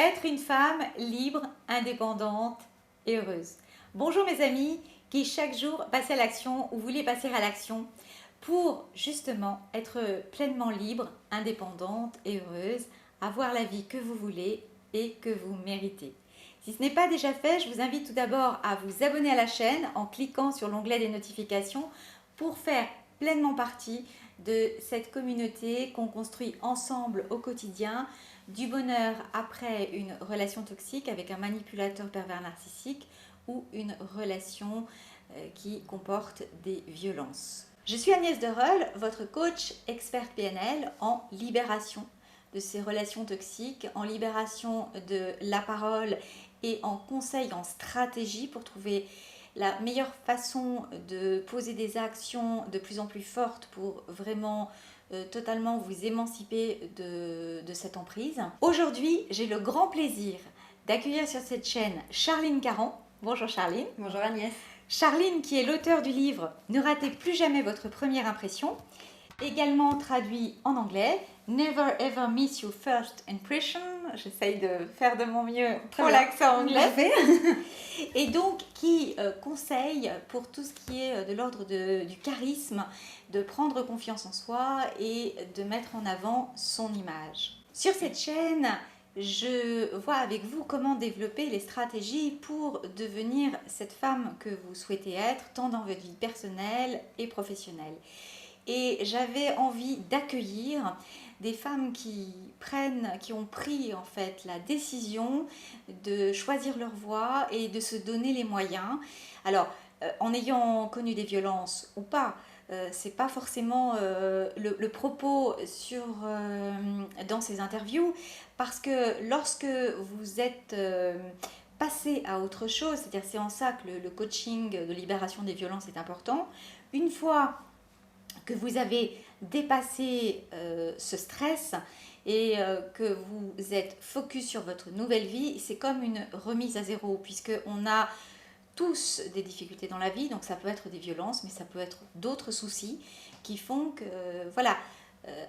Être une femme libre, indépendante et heureuse. Bonjour mes amis qui chaque jour passez à l'action ou voulez passer à l'action pour justement être pleinement libre, indépendante et heureuse, avoir la vie que vous voulez et que vous méritez. Si ce n'est pas déjà fait, je vous invite tout d'abord à vous abonner à la chaîne en cliquant sur l'onglet des notifications pour faire pleinement partie de cette communauté qu'on construit ensemble au quotidien, du bonheur après une relation toxique avec un manipulateur pervers narcissique ou une relation qui comporte des violences. Je suis Agnès Dereul, votre coach experte PNL en libération de ces relations toxiques, en libération de la parole et en conseil, en stratégie pour trouver la meilleure façon de poser des actions de plus en plus fortes pour vraiment totalement vous émanciper de cette emprise. Aujourd'hui, j'ai le grand plaisir d'accueillir sur cette chaîne Charline Caron. Bonjour Charline. Bonjour Agnès. Charline qui est l'auteur du livre « Ne ratez plus jamais votre première impression », également traduit en anglais « Never ever miss your first impression ». J'essaye de faire de mon mieux pour l'accent anglais. Et donc qui conseille pour tout ce qui est de l'ordre du charisme, de prendre confiance en soi et de mettre en avant son image. Sur cette chaîne, je vois avec vous comment développer les stratégies pour devenir cette femme que vous souhaitez être, tant dans votre vie personnelle et professionnelle. Et j'avais envie d'accueillir des femmes qui ont pris en fait la décision de choisir leur voie et de se donner les moyens. Alors, en ayant connu des violences ou pas, c'est pas forcément le propos dans ces interviews, parce que lorsque vous êtes passé à autre chose, c'est-à-dire c'est en ça que le coaching de libération des violences est important, une fois que vous avez dépassé ce stress et que vous êtes focus sur votre nouvelle vie, c'est comme une remise à zéro, puisqu'on a tous des difficultés dans la vie, donc ça peut être des violences, mais ça peut être d'autres soucis qui font que, voilà,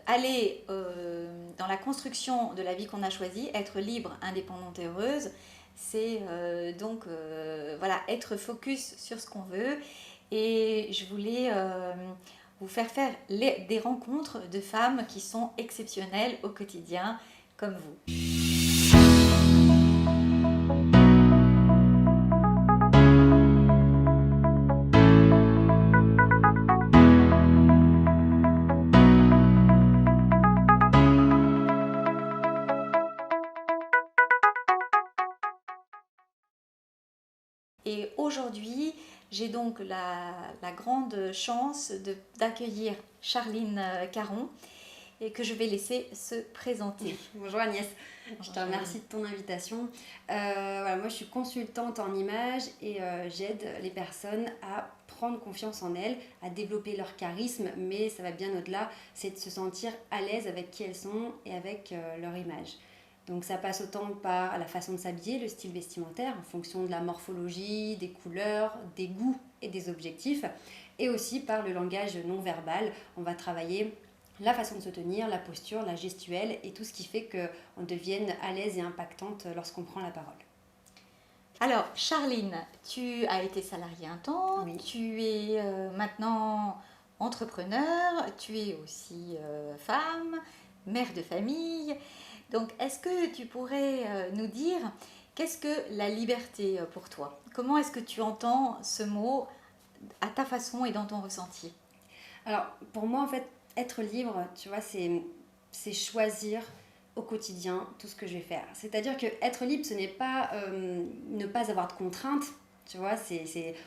aller dans la construction de la vie qu'on a choisie, être libre, indépendante et heureuse, c'est donc voilà, être focus sur ce qu'on veut. Et je voulais vous faire des rencontres de femmes qui sont exceptionnelles au quotidien, comme vous. Et aujourd'hui, j'ai donc la grande chance d'accueillir Charline Caron et que je vais laisser se présenter. Bonjour Agnès, je te remercie de ton invitation. Voilà, moi je suis consultante en images et j'aide les personnes à prendre confiance en elles, à développer leur charisme, mais ça va bien au-delà, c'est de se sentir à l'aise avec qui elles sont et avec leur image. Donc ça passe autant par la façon de s'habiller, le style vestimentaire, en fonction de la morphologie, des couleurs, des goûts et des objectifs, et aussi par le langage non verbal. On va travailler la façon de se tenir, la posture, la gestuelle et tout ce qui fait qu'on devienne à l'aise et impactante lorsqu'on prend la parole. Alors Charline, tu as été salariée un temps, oui. Tu es maintenant entrepreneur, tu es aussi femme, mère de famille. Donc, est-ce que tu pourrais nous dire qu'est-ce que la liberté pour toi? Comment est-ce que tu entends ce mot à ta façon et dans ton ressenti? Alors, pour moi, en fait, être libre, tu vois, c'est choisir au quotidien tout ce que je vais faire. C'est-à-dire que être libre, ce n'est pas ne pas avoir de contraintes. Tu vois,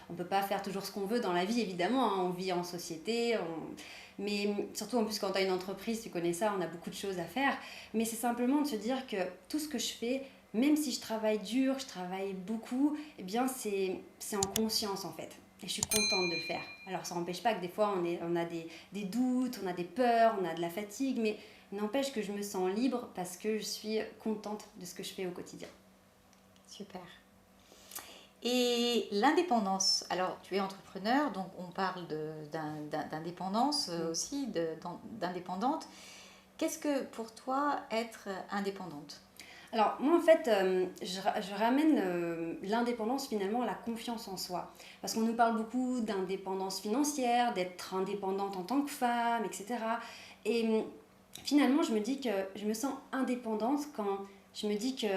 on ne peut pas faire toujours ce qu'on veut dans la vie, évidemment. Hein, on vit en société, mais surtout en plus quand tu as une entreprise, tu connais ça, on a beaucoup de choses à faire. Mais c'est simplement de se dire que tout ce que je fais, même si je travaille dur, je travaille beaucoup, eh bien c'est en conscience en fait. Et je suis contente de le faire. Alors ça n'empêche pas que des fois on a des doutes, on a des peurs, on a de la fatigue, mais n'empêche que je me sens libre parce que je suis contente de ce que je fais au quotidien. Super. Et l'indépendance, alors tu es entrepreneur, donc on parle d'indépendance aussi, d'indépendante. Qu'est-ce que pour toi être indépendante? Alors, moi, en fait, je ramène l'indépendance finalement à la confiance en soi. Parce qu'on nous parle beaucoup d'indépendance financière, d'être indépendante en tant que femme, etc. Et finalement, je me dis que je me sens indépendante quand je me dis que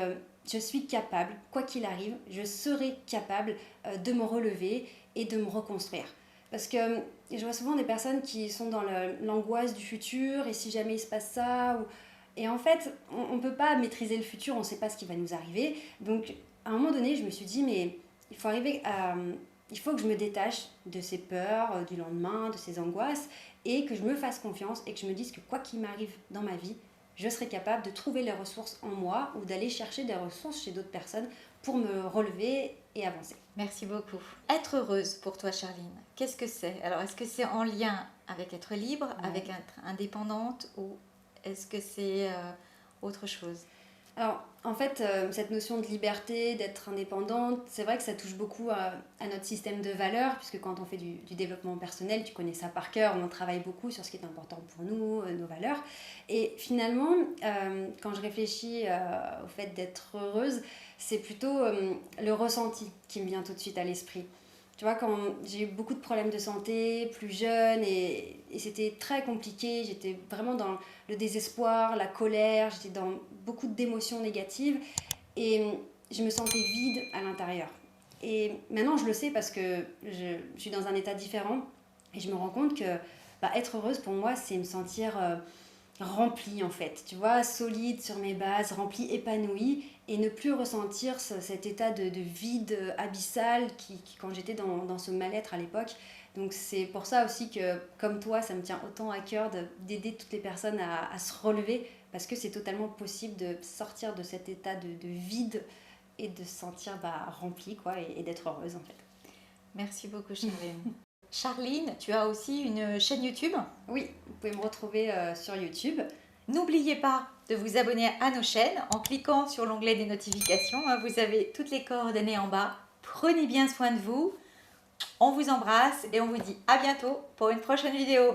je suis capable, quoi qu'il arrive, je serai capable de me relever et de me reconstruire. Parce que je vois souvent des personnes qui sont dans l'angoisse du futur, et si jamais il se passe ça, et en fait, on ne peut pas maîtriser le futur, on ne sait pas ce qui va nous arriver. Donc, à un moment donné, je me suis dit, mais il faut arriver à... Il faut que je me détache de ces peurs du lendemain, de ces angoisses, et que je me fasse confiance et que je me dise que quoi qu'il m'arrive dans ma vie, je serai capable de trouver les ressources en moi ou d'aller chercher des ressources chez d'autres personnes pour me relever et avancer. Merci beaucoup. Être heureuse pour toi, Charline, qu'est-ce que c'est? Alors, est-ce que c'est en lien avec être libre, avec être indépendante, ou est-ce que c'est autre chose? Alors, en fait, cette notion de liberté, d'être indépendante, c'est vrai que ça touche beaucoup à notre système de valeurs, puisque quand on fait du développement personnel, tu connais ça par cœur, on travaille beaucoup sur ce qui est important pour nous, nos valeurs. Et finalement, quand je réfléchis au fait d'être heureuse, c'est plutôt le ressenti qui me vient tout de suite à l'esprit. Tu vois, quand j'ai eu beaucoup de problèmes de santé, plus jeune, et c'était très compliqué, j'étais vraiment dans le désespoir, la colère, j'étais dans beaucoup d'émotions négatives et je me sentais vide à l'intérieur. Et maintenant, je le sais parce que je suis dans un état différent et je me rends compte que être heureuse pour moi, c'est me sentir remplie en fait, tu vois, solide sur mes bases, remplie, épanouie et ne plus ressentir cet état de vide abyssal quand j'étais dans ce mal-être à l'époque. Donc c'est pour ça aussi que, comme toi, ça me tient autant à cœur d'aider toutes les personnes à se relever parce que c'est totalement possible de sortir de cet état de vide et de se sentir remplie quoi, et d'être heureuse en fait. Merci beaucoup, Charline. Charline, tu as aussi une chaîne YouTube? Oui, vous pouvez me retrouver sur YouTube. N'oubliez pas de vous abonner à nos chaînes en cliquant sur l'onglet des notifications. Vous avez toutes les coordonnées en bas. Prenez bien soin de vous. On vous embrasse et on vous dit à bientôt pour une prochaine vidéo.